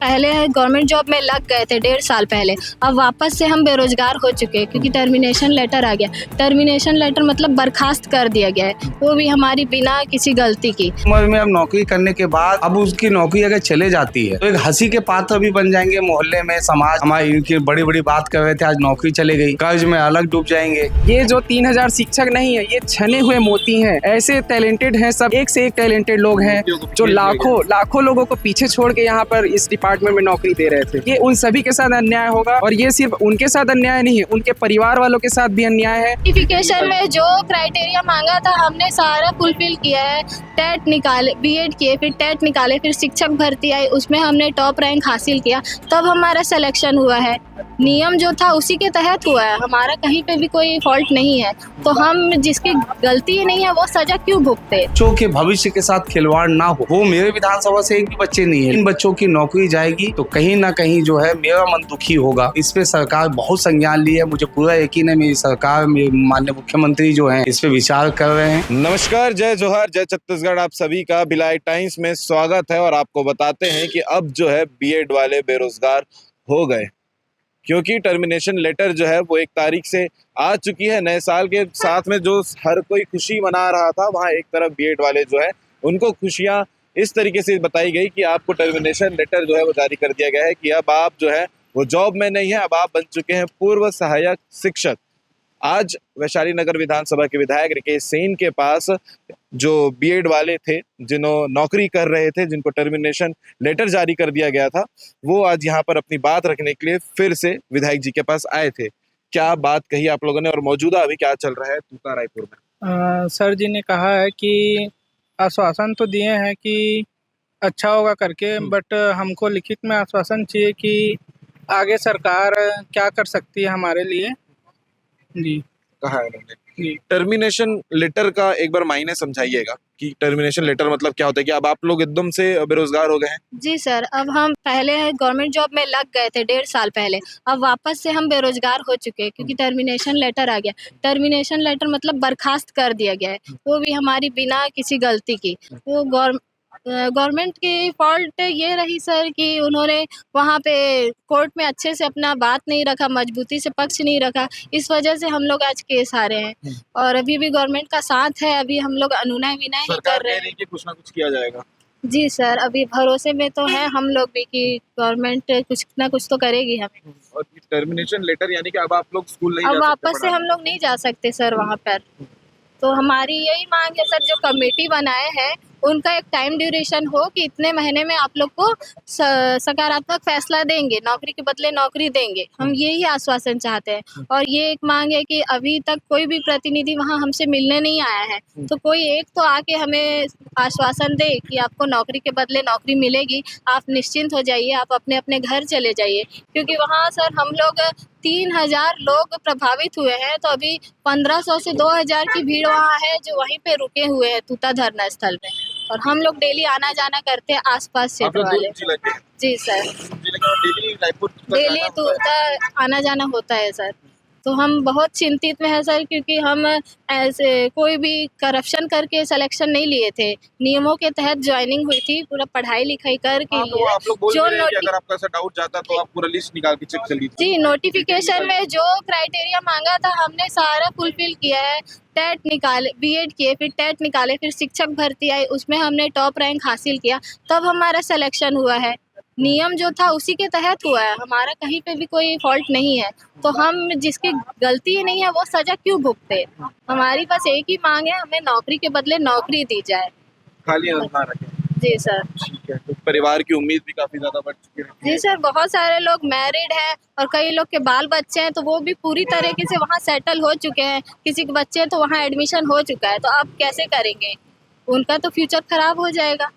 पहले government job में लग गए थे 1.5 साल पहले, अब वापस से हम बेरोजगार हो चुके हैं क्योंकि टर्मिनेशन लेटर आ गया। टर्मिनेशन लेटर मतलब बर्खास्त कर दिया गया है, वो भी हमारी बिना किसी गलती की। उम्र में अब नौकरी करने के बाद अब उसकी नौकरी अगर चले जाती है तो एक हंसी के पात्र भी बन जाएंगे मोहल्ले में, समाज। हमारी इनकी बड़ी बड़ी बात कर रहे थे, आज नौकरी चले गई, कर्ज में अलग डूब जाएंगे। ये जो 3000 शिक्षक नहीं है, ये छने हुए मोती हैं। ऐसे टैलेंटेड हैं, सब एक से एक टैलेंटेड लोग हैं जो लाखों लोगों को पीछे छोड़ के यहाँ पर इस डिपार्टमेंट में नौकरी दे रहे थे। ये उन सभी के साथ अन्याय होगा, और ये सिर्फ उनके साथ अन्याय नहीं है, उनके परिवार वालों के साथ भी अन्याय है। नोटिफिकेशन में जो क्राइटेरिया मांगा था हमने सारा फुलफिल किया है। टेट निकाले, बीएड किए, फिर टेट निकाले, फिर शिक्षक भर्ती आई, उसमें हमने टॉप रैंक हासिल किया, तब हमारा सिलेक्शन हुआ है। नियम जो था उसी के तहत हुआ है, हमारा कहीं पे भी कोई फॉल्ट नहीं है। तो हम जिसकी गलती ही नहीं है वो सजा क्यों भुगते? बच्चों के भविष्य के साथ खिलवाड़ ना हो। वो मेरे विधानसभा से एक भी बच्चे नहीं है, इन बच्चों की नौकरी जाएगी तो कहीं ना कहीं जो है मेरा मन दुखी होगा। इस पे सरकार बहुत संज्ञान ली है, मुझे पूरा यकीन है मेरी सरकार, माननीय मुख्यमंत्री जो है इस पे विचार कर रहे हैं। नमस्कार, जय जोहार, जय छत्तीसगढ़। आप सभी का भिलाई टाइम्स में स्वागत है। और आपको बताते हैं कि अब जो है बीएड वाले बेरोजगार हो गए, क्योंकि टर्मिनेशन लेटर जो है वो 1 तारीख से आ चुकी है। नए साल के साथ में जो हर कोई खुशी मना रहा था, वहाँ एक तरफ बीएड वाले जो है उनको खुशियाँ इस तरीके से बताई गई कि आपको टर्मिनेशन लेटर जो है वो जारी कर दिया गया है कि अब आप जो है वो जॉब में नहीं है, अब आप बन चुके हैं पूर्व सहायक शिक्षक। आज वैशाली नगर विधानसभा के विधायक रिकेश सेन के पास जो बीएड वाले थे, जिन्हों नौकरी कर रहे थे, जिनको टर्मिनेशन लेटर जारी कर दिया गया था, वो आज यहाँ पर अपनी बात रखने के लिए फिर से विधायक जी के पास आए थे। क्या बात कही आप लोगों ने और मौजूदा अभी क्या चल रहा है तूता रायपुर में? सर जी ने कहा है कि आश्वासन तो दिए हैं कि अच्छा होगा करके, बट हमको लिखित में आश्वासन चाहिए कि आगे सरकार क्या कर सकती है हमारे लिए। जी, कहा है उन्होंने। टर्मिनेशन लेटर का एक बार मायने समझाइएगा कि टर्मिनेशन लेटर मतलब क्या होता है? कि अब आप लोग एकदम से बेरोजगार हो गए हैं? जी सर, अब हम पहले गवर्नमेंट जॉब में लग गए थे 1.5 साल पहले, अब वापस से हम बेरोजगार हो चुके हैं क्योंकि टर्मिनेशन लेटर आ गया। टर्मिनेशन लेटर मतलब बर्खास्त कर दिया गया है, वो भी हमारी बिना किसी गलती की। वो गवर्नमेंट की फॉल्ट ये रही सर कि उन्होंने वहाँ पे कोर्ट में अच्छे से अपना बात नहीं रखा, मजबूती से पक्ष नहीं रखा, इस वजह से हम लोग आज केस हारे हैं। और अभी भी गवर्नमेंट का साथ है, अभी हम लोग अनुनय विनय ही कर रहे हैं कि कुछ ना कुछ किया जाएगा। जी सर, अभी भरोसे में तो है हम लोग भी कि गवर्नमेंट कुछ ना कुछ तो करेगी हमें। और टर्मिनेशन लेटर यानी कि अब आप लोग स्कूल नहीं अब जा सकते वापस से हम लोग नहीं जा सकते सर वहाँ पर। तो हमारी यही मांग है सर, जो कमेटी बनाए हैं उनका एक टाइम ड्यूरेशन हो कि इतने महीने में आप लोग को सकारात्मक फैसला देंगे, नौकरी के बदले नौकरी देंगे, हम यही आश्वासन चाहते हैं। और ये एक मांग है कि अभी तक कोई भी प्रतिनिधि वहाँ हमसे मिलने नहीं आया है, तो कोई एक तो आके हमें आश्वासन दे कि आपको नौकरी के बदले नौकरी मिलेगी, आप निश्चिंत हो जाइए, आप अपने अपने घर चले जाइए। क्योंकि वहाँ सर हम लोग 3000 लोग प्रभावित हुए हैं, तो अभी 1500 से 2000 की भीड़ वहाँ है जो वहीं पे रुके हुए हैं तूता धरना स्थल में। और हम लोग डेली आना जाना करते हैं आसपास क्षेत्र वाले। जी सर, डेली तूता आना जाना होता है सर। तो हम बहुत चिंतित में है सर, क्योंकि हम ऐसे कोई भी करप्शन करके सिलेक्शन नहीं लिए थे, नियमों के तहत ज्वाइनिंग हुई थी, पूरा पढ़ाई लिखाई करके आप लोग बोल जो रहे हैं कि अगर आपका ऐसा डाउट जाता तो आप पूरा लिस्ट निकाल के चेक कर लीजिए। जी, नोटिफिकेशन में जो क्राइटेरिया मांगा था हमने सारा फुलफिल किया है। टेट निकाले, बीएड किए, फिर टेट निकाले, फिर शिक्षक भर्ती आई, उसमें हमने टॉप रैंक हासिल किया, तब हमारा सिलेक्शन हुआ है। नियम जो था उसी के तहत हुआ है, हमारा कहीं पे भी कोई फॉल्ट नहीं है। तो हम जिसकी गलती ही नहीं है वो सजा क्यों भुगते? हमारी बस एक ही मांग है, हमें नौकरी के बदले नौकरी दी जाए। खाली ना रखें। जी सर। ठीक है, तो परिवार की उम्मीद भी काफी ज्यादा बढ़ चुकी है। जी सर, बहुत सारे लोग मैरिड हैं और कई लोग के बाल बच्चे हैं, तो वो भी पूरी तरीके से वहाँ सेटल हो चुके हैं। किसी के बच्चे तो वहाँ एडमिशन हो चुका है, तो आप कैसे करेंगे? उनका तो फ्यूचर खराब हो जाएगा।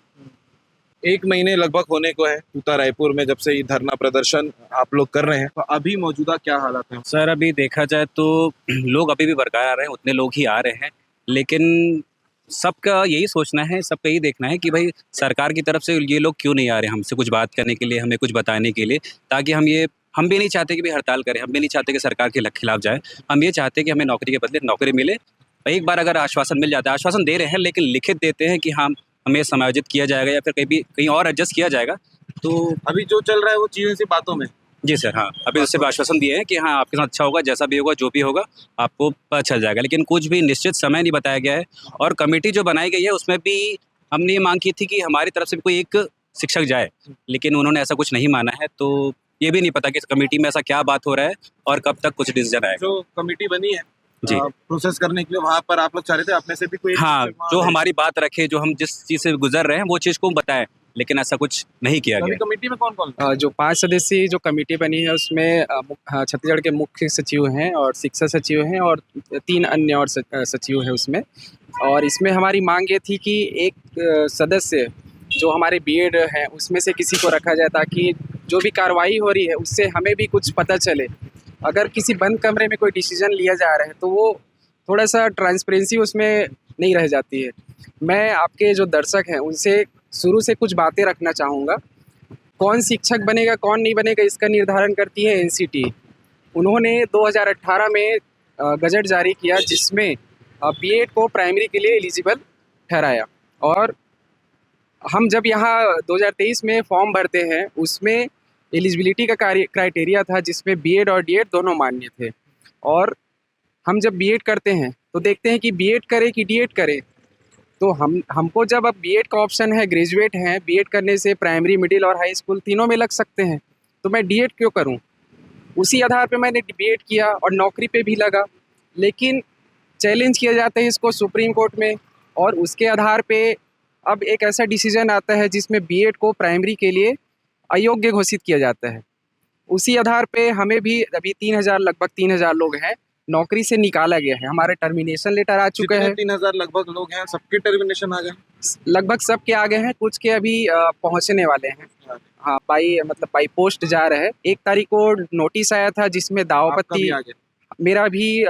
1 महीने लगभग होने को है तूता रायपुर में जब से ये धरना प्रदर्शन आप लोग कर रहे हैं, तो अभी मौजूदा क्या हालात है? सर अभी देखा जाए तो लोग अभी भी बरकरार आ रहे हैं, उतने लोग ही आ रहे हैं, लेकिन सबका यही सोचना है, सबका यही देखना है कि भाई सरकार की तरफ से ये लोग क्यों नहीं आ रहे हैं हमसे कुछ बात करने के लिए, हमें कुछ बताने के लिए, ताकि हम भी नहीं चाहते कि भाई हड़ताल करें, हम भी नहीं चाहते कि सरकार के खिलाफ जाए, हम ये चाहते हैं कि हमें नौकरी के बदले नौकरी मिले। एक बार अगर आश्वासन मिल जाता है, आश्वासन दे रहे हैं लेकिन लिखित देते हैं कि हाँ हमें समायोजित किया जाएगा या फिर कहीं और एडजस्ट किया जाएगा, तो अभी जो चल रहा है वो चीजें सिर्फ बातों में। जी सर, हाँ, अभी उससे आश्वासन दिए हैं कि हाँ, आपके साथ अच्छा होगा, जैसा भी होगा, जो भी होगा, आपको पता चल जाएगा। लेकिन कुछ भी निश्चित समय नहीं बताया गया है और कमेटी जो बनाई गई है, उसमें भी हमने ये माँग की थी कि हमारी तरफ से भी कोई एक शिक्षक जाए, लेकिन उन्होंने ऐसा कुछ नहीं माना है। तो ये भी नहीं पता कि इस कमेटी में ऐसा क्या बात हो रहा है और कब तक कुछ डिसीजन आएगा। जो कमेटी बनी है जी। प्रोसेस करने के लिए, वहाँ पर आप लोग चाह रहे थे अपने से भी कोई हाँ, शिक्षक वहाँ जो भेजे? हमारी बात रखे, जो हम जिस चीज़ से गुज़र रहे हैं, वो चीज़ को बताएँ, लेकिन ऐसा कुछ नहीं किया अभी गया। कमेटी में कौन कौन जो 5 सदस्यीय जो कमेटी बनी है उसमें छत्तीसगढ़ के मुख्य सचिव हैं और शिक्षा सचिव हैं और 3 अन्य और सचिव हैं उसमें। और इसमें हमारी मांग ये थी कि एक सदस्य जो हमारे बीएड हैं उसमें से किसी को रखा जाए, ताकि जो भी कार्रवाई हो रही है उससे हमें भी कुछ पता चले। अगर किसी बंद कमरे में कोई डिसीजन लिया जा रहा है तो वो थोड़ा सा ट्रांसपेरेंसी उसमें नहीं रह जाती है। मैं आपके जो दर्शक हैं उनसे शुरू से कुछ बातें रखना चाहूँगा। कौन शिक्षक बनेगा कौन नहीं बनेगा इसका निर्धारण करती है एनसीटी। उन्होंने 2018 में गजट जारी किया जिसमें बीएड को प्राइमरी के लिए एलिजिबल ठहराया। और हम जब यहाँ 2023 में फॉर्म भरते हैं उसमें एलिजिबिलिटी का क्राइटेरिया था जिसमें बीएड और डीएड दोनों मान्य थे। और हम जब बीएड करते हैं तो देखते हैं कि बीएड करे कि डीएड करे। तो हमको जब अब बीएड का ऑप्शन है, ग्रेजुएट हैं, बीएड करने से प्राइमरी, मिडिल और हाई स्कूल तीनों में लग सकते हैं, तो मैं डीएड क्यों करूं? उसी आधार पे मैंने बीएड किया और नौकरी पे भी लगा। लेकिन चैलेंज किया जाता है इसको सुप्रीम कोर्ट में और उसके आधार पे अब एक ऐसा डिसीजन आता है जिसमें बीएड को प्राइमरी के लिए अयोग्य घोषित किया जाता है। उसी आधार पे हमें भी अभी 3000 लगभग 3000 लोग हैं नौकरी से निकाला गया है। हमारे टर्मिनेशन लेटर आ चुके हैं। 3000 लगभग लोग हैं, सबके टर्मिनेशन आ गए। लगभग सब के आ गए हैं, कुछ के अभी पहुंचने वाले हैं। हाँ, बाई पोस्ट जा रहे हैं। 1 तारीख को नोटिस आया था जिसमें आपका दावापत्ती भी आ गया। मेरा भी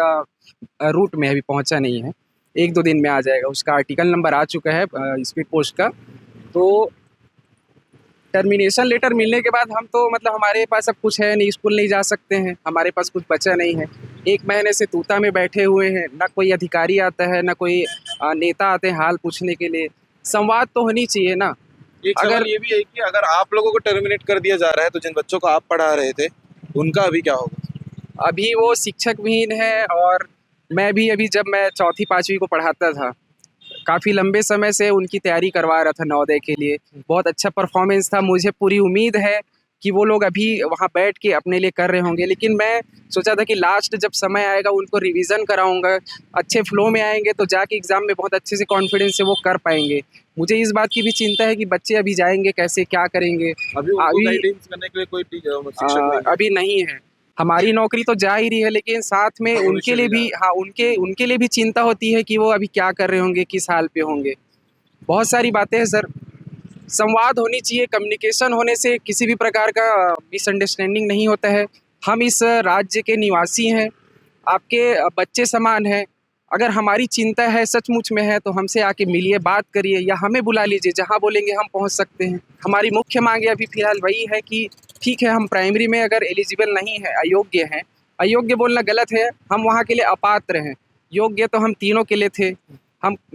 रूट में अभी पहुंचा नहीं है, 1-2 दिन में आ जाएगा। उसका आर्टिकल नंबर आ चुका है स्पीड पोस्ट का। तो टर्मिनेशन लेटर मिलने के बाद हम तो मतलब हमारे पास अब कुछ है नहीं, स्कूल नहीं जा सकते हैं, हमारे पास कुछ बचा नहीं है। 1 महीने से तूता में बैठे हुए हैं, ना कोई अधिकारी आता है, ना कोई नेता आते हैं हाल पूछने के लिए। संवाद तो होनी चाहिए ना। एक सवाल अगर ये भी है कि अगर आप लोगों को टर्मिनेट कर दिया जा रहा है तो जिन बच्चों को आप पढ़ा रहे थे उनका अभी क्या होगा? अभी वो शिक्षक विहीन है और मैं भी अभी जब मैं 4वीं-5वीं को पढ़ाता था, काफ़ी लंबे समय से उनकी तैयारी करवा रहा था नवोदय के लिए। बहुत अच्छा परफॉर्मेंस था, मुझे पूरी उम्मीद है कि वो लोग अभी वहाँ बैठ के अपने लिए कर रहे होंगे। लेकिन मैं सोचा था कि लास्ट जब समय आएगा उनको रिवीजन कराऊंगा, अच्छे फ्लो में आएंगे तो जाके एग्ज़ाम में बहुत अच्छे से कॉन्फिडेंस से वो कर पाएंगे। मुझे इस बात की भी चिंता है कि बच्चे अभी जाएंगे कैसे, क्या करेंगे। अभी उनको गाइडेंस करने के लिए कोई शिक्षक नहीं है। अभी नहीं है। हमारी नौकरी तो जा ही रही है, लेकिन साथ में हाँ, उनके लिए भी उनके लिए भी चिंता होती है कि वो अभी क्या कर रहे होंगे, किस हाल पे होंगे। बहुत सारी बातें हैं सर। संवाद होनी चाहिए, कम्युनिकेशन होने से किसी भी प्रकार का मिसअंडरस्टैंडिंग नहीं होता है। हम इस राज्य के निवासी हैं, आपके बच्चे समान हैं। अगर हमारी चिंता है, सचमुच में है, तो हमसे आके मिलिए, बात करिए या हमें बुला लीजिए, जहाँ बोलेंगे हम पहुँच सकते हैं। हमारी मुख्य मांग अभी फ़िलहाल वही है कि ठीक है, हम प्राइमरी में अगर एलिजिबल नहीं है, अयोग्य हैं, अयोग्य बोलना गलत है, हम वहाँ के लिए अपात्र हैं। योग्य तो हम तीनों के लिए थे।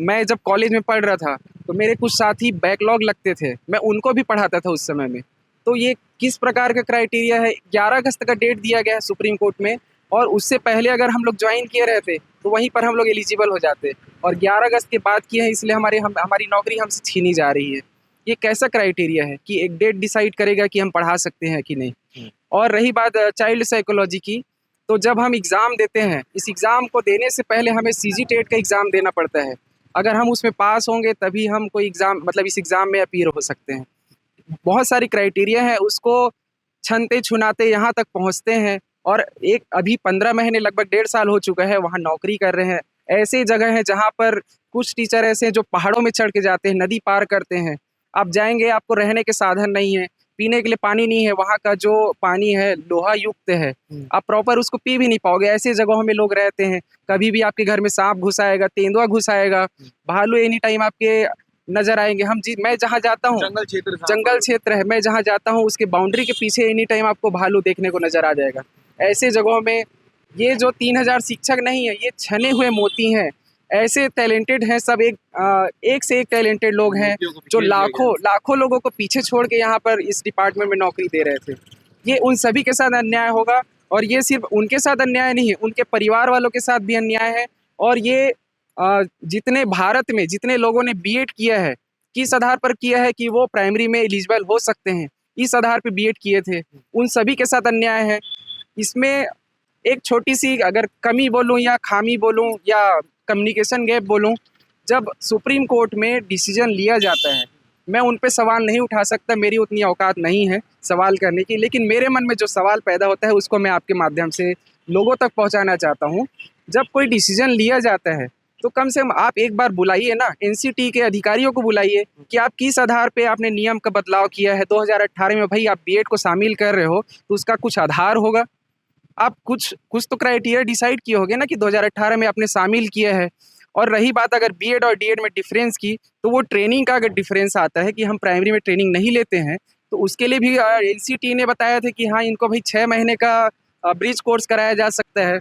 मैं जब कॉलेज में पढ़ रहा था तो मेरे कुछ साथी बैकलॉग लगते थे, मैं उनको भी पढ़ाता था उस समय में। तो ये किस प्रकार का क्राइटेरिया है? 11 अगस्त का डेट दिया गया है सुप्रीम कोर्ट में और उससे पहले अगर हम लोग ज्वाइन किए रहते तो वहीं पर हम लोग एलिजिबल हो जाते, और 11 अगस्त के बाद किए हैं इसलिए हमारी नौकरी हमसे छीनी जा रही है। ये कैसा क्राइटेरिया है कि एक डेट डिसाइड करेगा कि हम पढ़ा सकते हैं कि नहीं? और रही बात चाइल्ड साइकोलॉजी की, तो जब हम एग्ज़ाम देते हैं, इस एग्ज़ाम को देने से पहले हमें सीजी-टेट का एग्ज़ाम देना पड़ता है। अगर हम उसमें पास होंगे तभी हम कोई एग्ज़ाम मतलब इस एग्ज़ाम में अपीयर हो सकते हैं। बहुत सारी क्राइटेरिया है, उसको छनते-छुनाते यहाँ तक पहुँचते हैं। और एक अभी 15 महीने लगभग 1.5 साल हो चुका है वहाँ नौकरी कर रहे हैं। ऐसी जगह हैं जहाँ पर कुछ टीचर ऐसे हैं जो पहाड़ों में चढ़ के जाते हैं, नदी पार करते हैं। आप जाएँगे, आपको रहने के साधन नहीं है, पीने के लिए पानी नहीं है, वहाँ का जो पानी है लोहा युक्त है, आप प्रॉपर उसको पी भी नहीं पाओगे। ऐसी जगहों में लोग रहते हैं, कभी भी आपके घर में सांप घुस आएगा, तेंदुआ घुस आएगा, भालू एनी टाइम आपके नज़र आएंगे। मैं जहाँ जाता हूँ जंगल क्षेत्र है, मैं जहाँ जाता हूँ उसके बाउंड्री के पीछे एनी टाइम आपको भालू देखने को नज़र आ जाएगा। ऐसे जगहों में ये जो 3000 शिक्षक नहीं है, ये छने हुए मोती हैं। ऐसे टैलेंटेड हैं सब, एक से एक टैलेंटेड लोग हैं जो लाखों लोगों को पीछे छोड़ के यहाँ पर इस डिपार्टमेंट में नौकरी दे रहे थे। ये उन सभी के साथ अन्याय होगा, और ये सिर्फ उनके साथ अन्याय नहीं है, उनके परिवार वालों के साथ भी अन्याय है। और ये जितने भारत में जितने लोगों ने बीएड किया है, किस आधार पर किया है कि वो प्राइमरी में एलिजिबल हो सकते हैं, इस आधार पर बीएड किए थे, उन सभी के साथ अन्याय है। इसमें एक छोटी सी अगर कमी बोलूँ या खामी बोलूँ या कम्युनिकेशन गैप बोलूँ, जब सुप्रीम कोर्ट में डिसीजन लिया जाता है, मैं उन पे सवाल नहीं उठा सकता, मेरी उतनी औकात नहीं है सवाल करने की, लेकिन मेरे मन में जो सवाल पैदा होता है उसको मैं आपके माध्यम से लोगों तक पहुंचाना चाहता हूं। जब कोई डिसीजन लिया जाता है तो कम से कम आप एक बार बुलाइए ना, एनसीटी के अधिकारियों को बुलाइए कि आप किस आधार पे आपने नियम का बदलाव किया है 2018 में। भाई आप बीएड को शामिल कर रहे हो तो उसका कुछ आधार होगा, आप कुछ तो क्राइटेरिया डिसाइड किए होंगे ना कि 2018 में आपने शामिल किया है। और रही बात अगर बीएड और डीएड में डिफरेंस की, तो वो ट्रेनिंग का अगर डिफरेंस आता है कि हम प्राइमरी में ट्रेनिंग नहीं लेते हैं, तो उसके लिए भी एनसीटी ने बताया था कि हाँ इनको भाई 6 महीने का ब्रिज कोर्स कराया जा सकता है।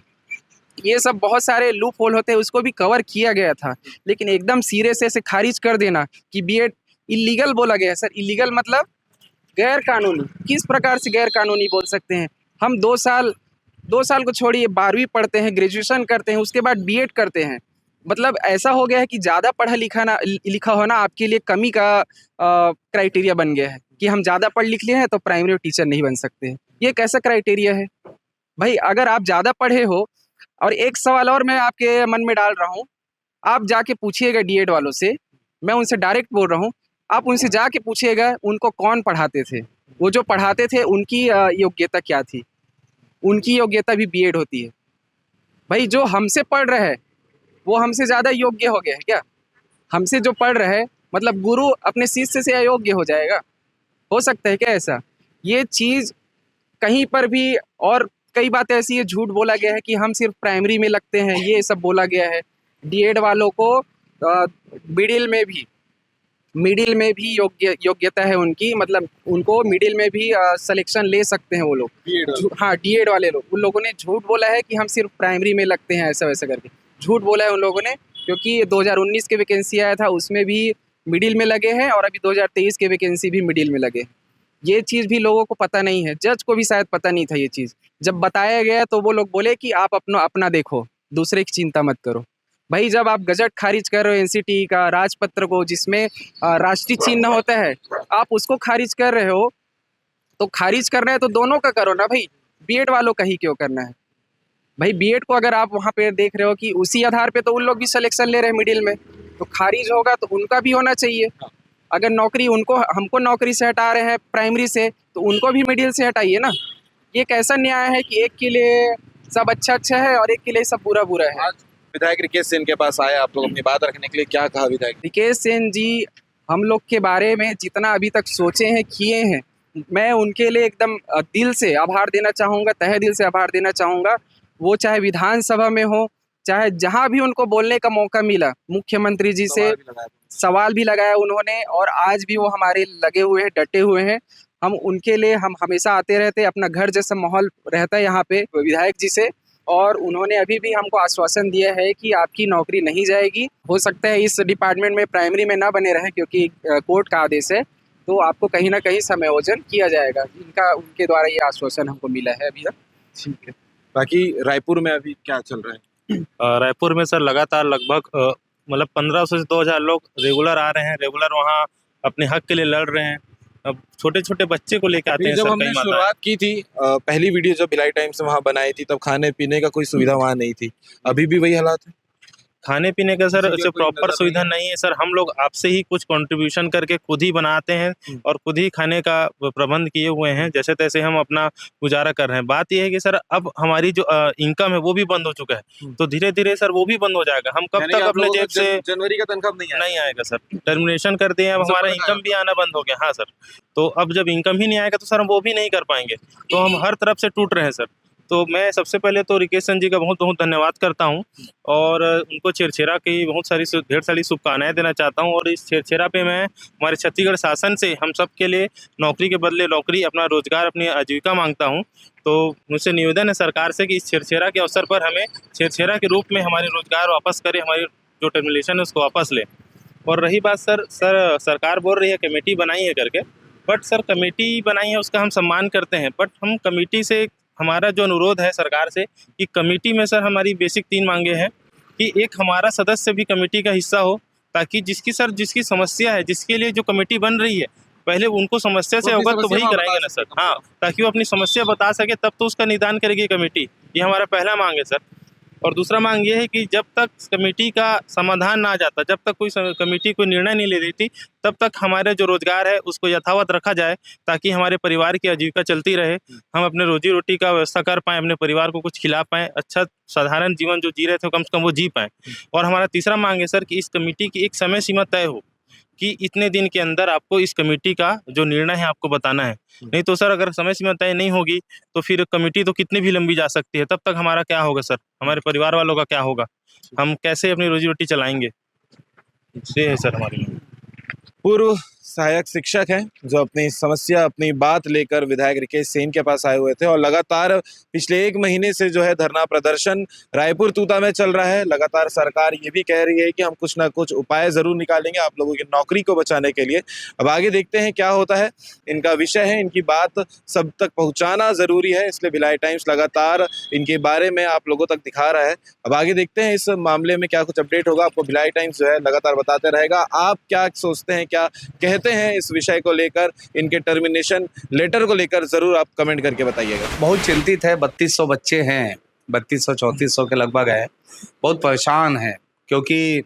ये सब बहुत सारे लूप होल होते हैं, उसको भी कवर किया गया था। लेकिन एकदम सिरे से ऐसे खारिज कर देना कि बीएड इलीगल बोला गया है। सर इलीगल मतलब गैर कानूनी, किस प्रकार से गैर कानूनी बोल सकते हैं? हम 2 साल को छोड़िए, 12वीं पढ़ते हैं, ग्रेजुएशन करते हैं, उसके बाद बीएड करते हैं। मतलब ऐसा हो गया है कि ज़्यादा पढ़ा लिखा होना आपके लिए कमी का क्राइटेरिया बन गया है कि हम ज़्यादा पढ़ लिख लिए हैं तो प्राइमरी टीचर नहीं बन सकते। ये कैसा क्राइटेरिया है भाई? अगर आप ज़्यादा पढ़े हो, और एक सवाल और मैं आपके मन में डाल रहा हूँ, आप जाके पूछिएगा डीएड वालों से, मैं उनसे डायरेक्ट बोल रहा हूँ, आप उनसे जाके पूछिएगा उनको कौन पढ़ाते थे, वो जो पढ़ाते थे उनकी योग्यता क्या थी। उनकी योग्यता भी बीएड होती है भाई। जो हमसे पढ़ रहे हैं वो हमसे ज़्यादा योग्य हो गया है क्या? हमसे जो पढ़ रहे हैं, मतलब गुरु अपने शिष्य से अयोग्य हो जाएगा? हो सकता है क्या ऐसा? ये चीज़ कहीं पर भी, और कई बातें ऐसी है, झूठ बोला गया है कि हम सिर्फ प्राइमरी में लगते हैं, ये सब बोला गया है। डीएड वालों को मिडिल में भी योग्यता है उनकी, मतलब उनको मिडिल में भी सिलेक्शन ले सकते हैं वो लोग। हाँ डीएड वाले लोग, उन लोगों ने झूठ बोला है कि हम सिर्फ प्राइमरी में लगते हैं, ऐसा वैसा करके झूठ बोला है उन लोगों ने। क्योंकि 2019 के वैकेंसी आया था उसमें भी मिडिल में लगे हैं, और अभी 2023 के वैकेंसी भी मिडिल में लगे हैं। ये चीज़ भी लोगों को पता नहीं है, जज को भी शायद पता नहीं था ये चीज़। जब बताया गया तो वो लोग बोले कि आप अपना देखो, दूसरे की चिंता मत करो। भाई जब आप गजट खारिज कर रहे हो एनसीटी का राजपत्र को, जिसमें राष्ट्रीय चिन्ह होता है, आप उसको खारिज कर रहे हो, तो खारिज कर रहे हैं तो दोनों का करो ना भाई, बीएड वालों का ही क्यों करना है भाई? बीएड को अगर आप वहाँ पे देख रहे हो कि उसी आधार पे तो उन लोग भी सिलेक्शन ले रहे हैं मिडिल में, तो खारिज होगा तो उनका भी होना चाहिए। अगर नौकरी हमको नौकरी से हटा रहे हैं प्राइमरी से, तो उनको भी मिडिल से हटाइए ना। ये कैसा न्याय है कि एक के लिए सब अच्छा है और एक के लिए सब बुरा है? आज विधायक रिकेश सेन के पास आए आप लोग अपनी बात रखने के लिए, क्या कहा विधायक? रिकेश सेन जी हम लोग के बारे में जितना अभी तक सोचे हैं, किए हैं, मैं उनके लिए एकदम दिल से आभार देना चाहूँगा, तहे दिल से आभार देना चाहूँगा। वो चाहे विधानसभा में हो, चाहे जहाँ भी उनको बोलने का मौका मिला, मुख्यमंत्री जी से सवाल भी लगाया उन्होंने, और आज भी वो हमारे लगे हुए हैं, डटे हुए हैं। हम उनके लिए हम हमेशा आते रहते, अपना घर जैसा माहौल रहता है यहाँ पे विधायक जी से। और उन्होंने अभी भी हमको आश्वासन दिया है कि आपकी नौकरी नहीं जाएगी। हो सकता है इस डिपार्टमेंट में प्राइमरी में ना बने रहे क्योंकि कोर्ट का आदेश है, तो आपको कहीं ना कहीं समायोजन किया जाएगा। उनके द्वारा ये आश्वासन हमको मिला है अभी तक। ठीक है। बाकी रायपुर में अभी क्या चल रहा है? रायपुर में सर लगातार लगभग मतलब 1500 से 2000 लोग रेगुलर आ रहे हैं, रेगुलर वहाँ अपने हक के लिए लड़ रहे हैं। अब छोटे छोटे बच्चे को लेके आते हैं। जब हमने शुरुआत की थी, पहली वीडियो जब भिलाई टाइम्स में वहाँ बनाई थी, तब खाने पीने का कोई सुविधा वहाँ नहीं थी। अभी भी वही हालात है? खाने पीने का सर ऐसे प्रॉपर सुविधा नहीं है सर। हम लोग आपसे ही कुछ कंट्रीब्यूशन करके खुद ही बनाते हैं और खुद ही खाने का प्रबंध किए हुए हैं, जैसे तैसे हम अपना गुजारा कर रहे हैं। बात यह है कि सर अब हमारी जो इनकम है वो भी बंद हो चुका है, तो धीरे धीरे सर वो भी बंद हो जाएगा। हम कब तक अपने जेब से जनवरी का तनख्वाह नहीं आएगा सर। टर्मिनेशन कर दिए, अब हमारा इनकम भी आना बंद हो गया। हाँ सर, तो अब जब इनकम ही नहीं आएगा तो सर हम वो भी नहीं कर पाएंगे, तो हम हर तरफ से टूट रहे हैं सर। तो मैं सबसे पहले तो रिकेश सेन जी का बहुत बहुत धन्यवाद करता हूं, और उनको छेरछेरा की ढेर सारी शुभकामनाएं देना चाहता हूं। और इस छेरछेरा पे मैं हमारे छत्तीसगढ़ शासन से हम सब के लिए नौकरी के बदले नौकरी, अपना रोजगार, अपनी आजीविका मांगता हूं। तो मुझसे निवेदन है सरकार से कि इस छेरछेरा के अवसर पर हमें छेरछेरा के रूप में हमारे रोजगार वापस करें, हमारी जो टर्मिनेशन है उसको वापस लें। और रही बात सर सरकार बोल रही है कमेटी बनाई है करके, बट सर कमेटी बनाई है उसका हम सम्मान करते हैं, बट हम कमेटी से हमारा जो अनुरोध है सरकार से कि कमेटी में सर हमारी बेसिक 3 मांगे हैं कि एक हमारा सदस्य भी कमेटी का हिस्सा हो, ताकि जिसकी समस्या है, जिसके लिए जो कमेटी बन रही है, पहले उनको समस्या से अवगत तो वही कराएंगे ना सर। हाँ, ताकि वो अपनी समस्या बता सके, तब तो उसका निदान करेगी कमेटी। ये हमारा पहला मांग है सर। और दूसरा मांग ये है कि जब तक कमेटी का समाधान ना आ जाता, जब तक कोई कमेटी कोई निर्णय नहीं ले देती, तब तक हमारे जो रोजगार है उसको यथावत रखा जाए, ताकि हमारे परिवार की आजीविका चलती रहे, हम अपने रोजी रोटी का व्यवस्था कर पाएँ, अपने परिवार को कुछ खिला पाएँ, अच्छा साधारण जीवन जो जी रहे थे कम से कम वो जी पाएँ। और हमारा तीसरा मांग है सर कि इस कमेटी की एक समय सीमा तय हो कि इतने दिन के अंदर आपको इस कमेटी का जो निर्णय है आपको बताना है। नहीं तो सर अगर समय सीमा तय नहीं होगी तो फिर कमेटी तो कितनी भी लंबी जा सकती है, तब तक हमारा क्या होगा सर, हमारे परिवार वालों का क्या होगा, हम कैसे अपनी रोजी रोटी चलाएंगे। ये है सर हमारी मांग। पूर्व सहायक शिक्षक हैं जो अपनी समस्या अपनी बात लेकर विधायक रिकेश सेन के पास आए हुए थे, और लगातार पिछले 1 महीने से जो है धरना प्रदर्शन रायपुर तूता में चल रहा है। लगातार सरकार ये भी कह रही है कि हम कुछ ना कुछ उपाय जरूर निकालेंगे आप लोगों की नौकरी को बचाने के लिए। अब आगे देखते हैं क्या होता है। इनका विषय है, इनकी बात सब तक पहुंचाना जरूरी है, इसलिए भिलाई टाइम्स लगातार इनके बारे में आप लोगों तक दिखा रहा है। अब आगे देखते हैं इस मामले में क्या कुछ अपडेट होगा, आपको भिलाई टाइम्स जो है लगातार बताते रहेगा। आप क्या सोचते हैं, क्या कहते हैं इस विषय को लेकर, इनके टर्मिनेशन लेटर को लेकर, जरूर आप कमेंट करके बताइएगा। बहुत चिंतित है। 3200 बच्चे हैं, 3200-3400 के लगभग है। बहुत परेशान है क्योंकि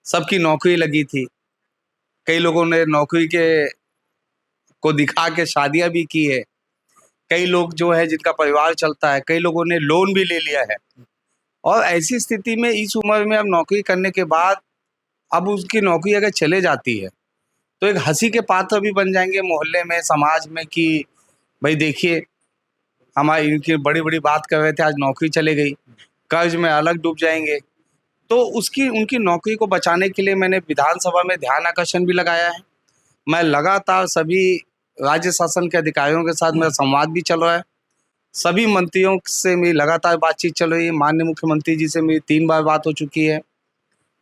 सबकी नौकरी लगी थी। कई लोगों ने नौकरी को दिखा के शादियां भी की है। कई लोग जो है जिनका परिवार चलता है, कई लोगों ने लोन भी ले लिया है। और ऐसी स्थिति में इस उम्र में अब नौकरी करने के बाद अब उसकी नौकरी अगर चले जाती है तो एक हंसी के पात्र भी बन जाएंगे मोहल्ले में, समाज में, कि भाई देखिए हमारी इनकी बड़ी बड़ी बात कर रहे थे, आज नौकरी चले गई, कर्ज में अलग डूब जाएंगे। तो उनकी नौकरी को बचाने के लिए मैंने विधानसभा में ध्यान आकर्षण भी लगाया है। मैं लगातार सभी राज्य शासन के अधिकारियों के साथ मेरा संवाद भी चल रहा है। सभी मंत्रियों से मेरी लगातार बातचीत चल रही है। माननीय मुख्यमंत्री जी से मेरी 3 बार बात हो चुकी है।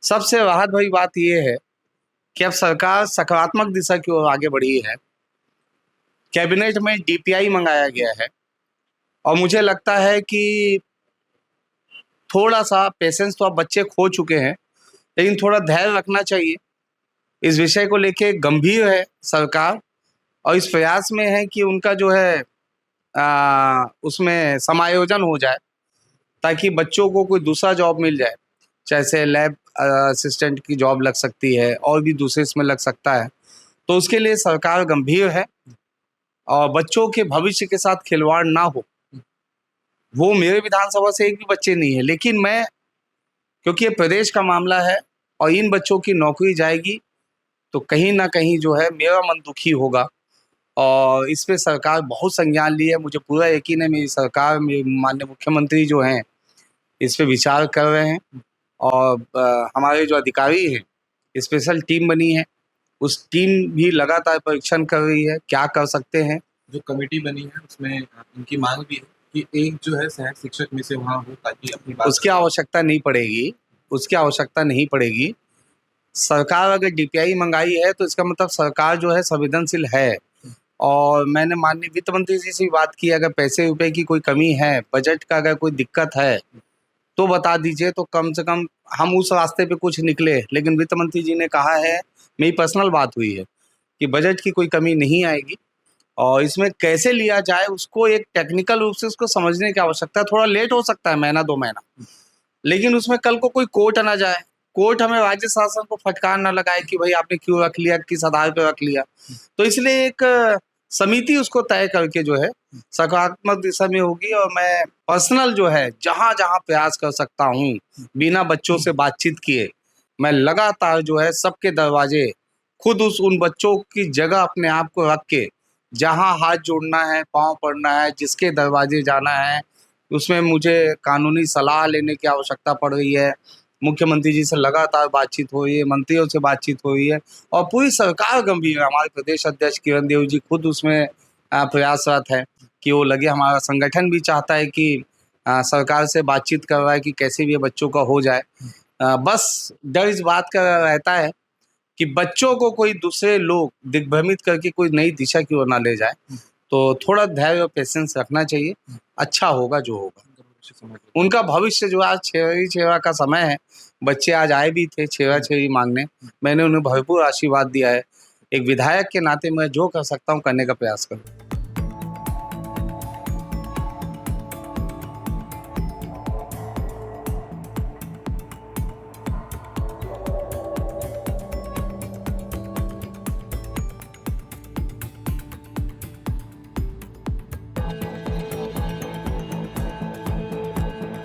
सबसे राहत भरी बात यह है कि अब सरकार सकारात्मक दिशा की ओर आगे बढ़ी है। कैबिनेट में DPI मंगाया गया है और मुझे लगता है कि थोड़ा सा पेशेंस तो अब बच्चे खो चुके हैं, लेकिन थोड़ा धैर्य रखना चाहिए। इस विषय को लेके गंभीर है सरकार और इस प्रयास में है कि उनका जो है उसमें समायोजन हो जाए, ताकि बच्चों को कोई दूसरा जॉब मिल जाए। जैसे लैब असिस्टेंट की जॉब लग सकती है और भी दूसरे इसमें लग सकता है। तो उसके लिए सरकार गंभीर है और बच्चों के भविष्य के साथ खिलवाड़ ना हो। वो मेरे विधानसभा से एक भी बच्चे नहीं है, लेकिन मैं, क्योंकि ये प्रदेश का मामला है और इन बच्चों की नौकरी जाएगी तो कहीं ना कहीं जो है मेरा मन दुखी होगा। और इस पे सरकार बहुत संज्ञान ली है। मुझे पूरा यकीन है मेरी सरकार, मेरे माननीय मुख्यमंत्री जो हैं इस पे विचार कर रहे हैं। और हमारे जो अधिकारी हैं, स्पेशल टीम बनी है, उस टीम भी लगातार परीक्षण कर रही है क्या कर सकते हैं। जो कमेटी बनी है उसमें इनकी मांग भी है कि एक जो है सहायक शिक्षक में से वहाँ हो, ताकि अपनी बात उसकी आवश्यकता नहीं पड़ेगी, उसकी आवश्यकता नहीं पड़ेगी। सरकार अगर DPI मंगाई है तो इसका मतलब सरकार जो है संवेदनशील है। और मैंने माननीय वित्त मंत्री जी से भी बात की, अगर पैसे रुपए की कोई कमी है, बजट का अगर कोई दिक्कत है तो बता दीजिए, तो कम से कम हम उस रास्ते पे कुछ निकले। लेकिन वित्त मंत्री जी ने कहा है, मेरी पर्सनल बात हुई है, कि बजट की कोई कमी नहीं आएगी और इसमें कैसे लिया जाए उसको एक टेक्निकल रूप से उसको समझने की आवश्यकता है। थोड़ा लेट हो सकता है, 1-2 महीना, लेकिन उसमें कल को कोई कोर्ट ना जाए, कोर्ट हमें राज्य शासन को फटकार ना लगाए कि भाई आपने क्यों रख लिया, किस आधार पर रख लिया। तो इसलिए एक समिति उसको तय करके जो है सकारात्मक दिशा में होगी। और मैं पर्सनल जो है जहां जहां प्रयास कर सकता हूं, बिना बच्चों से बातचीत किए, मैं लगातार जो है सबके दरवाजे खुद उन बच्चों की जगह अपने आप को रख के, जहां हाथ जोड़ना है, पांव पड़ना है, जिसके दरवाजे जाना है, उसमें मुझे कानूनी सलाह लेने की आवश्यकता पड़ रही है। मुख्यमंत्री जी से लगातार बातचीत हो रही है, मंत्रियों से बातचीत हो रही है और पूरी सरकार गंभीर है। हमारे प्रदेश अध्यक्ष किरण देव जी खुद उसमें प्रयासरत है कि वो लगे। हमारा संगठन भी चाहता है कि सरकार से बातचीत कर रहा है कि कैसे भी ये बच्चों का हो जाए। बस डर इस बात का रहता है कि बच्चों को कोई दूसरे लोग दिग्भ्रमित करके कोई नई दिशा की ओर ना ले जाए। तो थोड़ा धैर्य और पेशेंस रखना चाहिए, अच्छा होगा जो होगा। उनका भविष्य जो आज छेवरी छेवा का समय है, बच्चे आज आए भी थे छेवा छेवी मांगने, मैंने उन्हें भरपूर आशीर्वाद दिया है। एक विधायक के नाते मैं जो कर सकता हूँ करने का प्रयास करूँ।